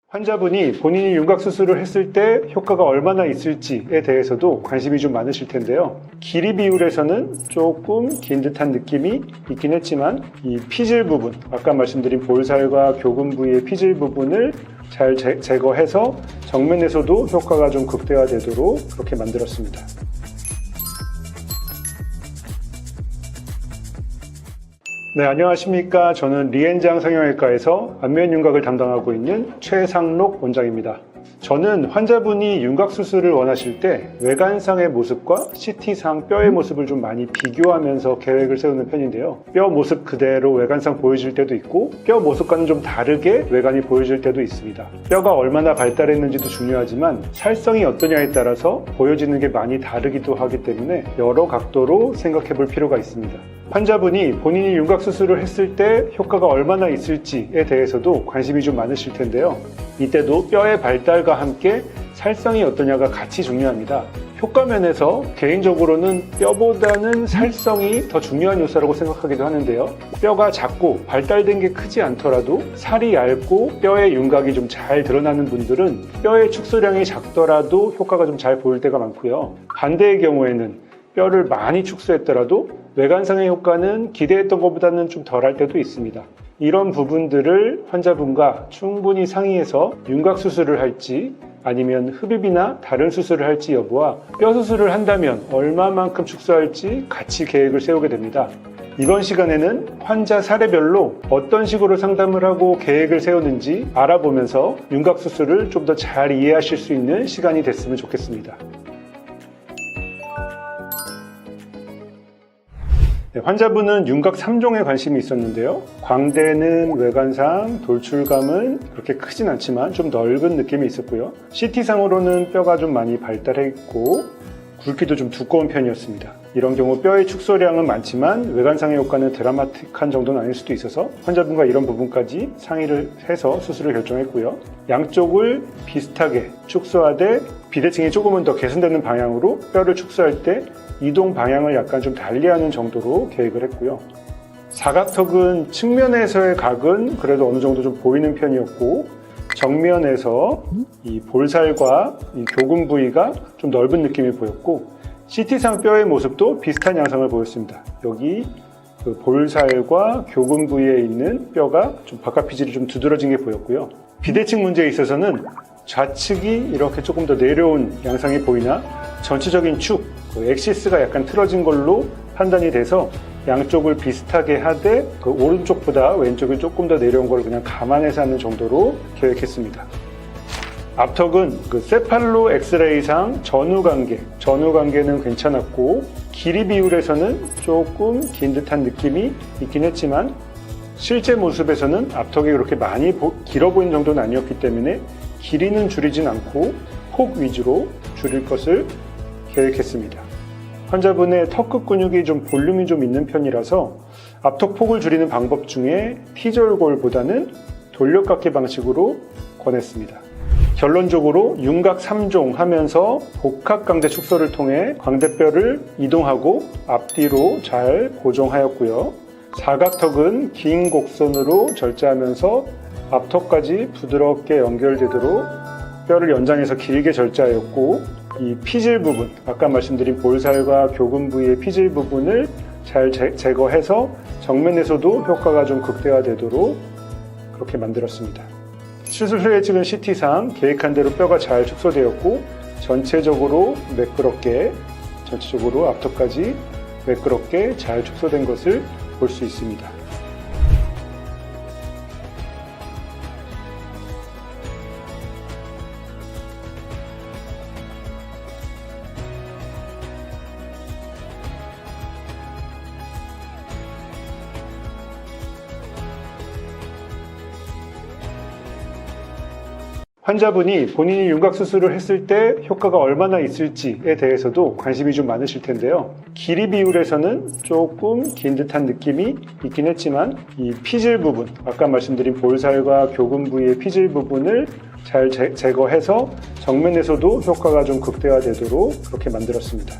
환자분이 본인이 윤곽 수술을 했을 때 효과가 얼마나 있을지에 대해서도 관심이 좀 많으실 텐데요. 길이 비율에서는 조금 긴 듯한 느낌이 있긴 했지만 이 피질 부분, 아까 말씀드린 볼살과 교근 부위의 피질 부분을 잘 제거해서 정면에서도 효과가 좀 극대화되도록 그렇게 만들었습니다. 네, 안녕하십니까. 저는 리엔장 성형외과에서 안면 윤곽을 담당하고 있는 최상록 원장입니다. 저는 환자분이 윤곽 수술을 원하실 때 외관상의 모습과 CT상 뼈의 모습을 좀 많이 비교하면서 계획을 세우는 편인데요. 뼈 모습 그대로 외관상 보여질 때도 있고 뼈 모습과는 좀 다르게 외관이 보여질 때도 있습니다. 뼈가 얼마나 발달했는지도 중요하지만 살성이 어떠냐에 따라서 보여지는 게 많이 다르기도 하기 때문에 여러 각도로 생각해 볼 필요가 있습니다. 환자분이 본인이 윤곽 수술을 했을 때 효과가 얼마나 있을지에 대해서도 관심이 좀 많으실 텐데요. 이때도 뼈의 발달과 함께 살성이 어떠냐가 같이 중요합니다. 효과면에서 개인적으로는 뼈보다는 살성이 더 중요한 요소라고 생각하기도 하는데요. 뼈가 작고 발달된 게 크지 않더라도 살이 얇고 뼈의 윤곽이 좀 잘 드러나는 분들은 뼈의 축소량이 작더라도 효과가 좀 잘 보일 때가 많고요. 반대의 경우에는 뼈를 많이 축소했더라도 외관상의 효과는 기대했던 것보다는 좀 덜할 때도 있습니다. 이런 부분들을 환자분과 충분히 상의해서 윤곽 수술을 할지 아니면 흡입이나 다른 수술을 할지 여부와 뼈 수술을 한다면 얼마만큼 축소할지 같이 계획을 세우게 됩니다. 이번 시간에는 환자 사례별로 어떤 식으로 상담을 하고 계획을 세우는지 알아보면서 윤곽 수술을 좀 더 잘 이해하실 수 있는 시간이 됐으면 좋겠습니다. 네, 환자분은 윤곽 3종에 관심이 있었는데요. 광대는 외관상, 돌출감은 그렇게 크진 않지만 좀 넓은 느낌이 있었고요. CT상으로는 뼈가 좀 많이 발달해 있고 굵기도 좀 두꺼운 편이었습니다. 이런 경우 뼈의 축소량은 많지만 외관상의 효과는 드라마틱한 정도는 아닐 수도 있어서 환자분과 이런 부분까지 상의를 해서 수술을 결정했고요. 양쪽을 비슷하게 축소하되 비대칭이 조금은 더 개선되는 방향으로 뼈를 축소할 때 이동 방향을 약간 좀 달리하는 정도로 계획을 했고요. 사각턱은 측면에서의 각은 그래도 어느 정도 좀 보이는 편이었고 정면에서 이 볼살과 이 교근 부위가 좀 넓은 느낌이 보였고 CT상 뼈의 모습도 비슷한 양상을 보였습니다. 여기 그 볼살과 교근 부위에 있는 뼈가 좀 바깥 피질이 좀 두드러진 게 보였고요. 비대칭 문제에 있어서는 좌측이 이렇게 조금 더 내려온 양상이 보이나 전체적인 축, 그 엑시스가 약간 틀어진 걸로 판단이 돼서 양쪽을 비슷하게 하되 그 오른쪽보다 왼쪽이 조금 더 내려온 걸 그냥 감안해서 하는 정도로 계획했습니다. 앞턱은 그 세팔로 엑스레이상 전후관계는 괜찮았고 길이 비율에서는 조금 긴 듯한 느낌이 있긴 했지만 실제 모습에서는 앞턱이 그렇게 많이 길어 보이는 정도는 아니었기 때문에 길이는 줄이진 않고 폭 위주로 줄일 것을 계획했습니다. 환자분의 턱끝 근육이 좀 볼륨이 좀 있는 편이라서 앞턱 폭을 줄이는 방법 중에 T절골보다는 돌려깎기 방식으로 권했습니다. 결론적으로 윤곽 3종 하면서 복합광대 축소를 통해 광대뼈를 이동하고 앞뒤로 잘 고정하였고요. 사각턱은 긴 곡선으로 절제하면서 앞턱까지 부드럽게 연결되도록 뼈를 연장해서 길게 절제하였고 이 피질 부분, 아까 말씀드린 볼살과 교근 부위의 피질 부분을 잘 제거해서 정면에서도 효과가 좀 극대화되도록 그렇게 만들었습니다. 수술 후에 찍은 CT상 계획한 대로 뼈가 잘 축소되었고 전체적으로 앞턱까지 매끄럽게 잘 축소된 것을 볼 수 있습니다. 환자분이 본인이 윤곽 수술을 했을 때 효과가 얼마나 있을지에 대해서도 관심이 좀 많으실 텐데요. 길이 비율에서는 조금 긴 듯한 느낌이 있긴 했지만 이 피질 부분, 아까 말씀드린 볼살과 교근 부위의 피질 부분을 잘 제거해서 정면에서도 효과가 좀 극대화되도록 그렇게 만들었습니다.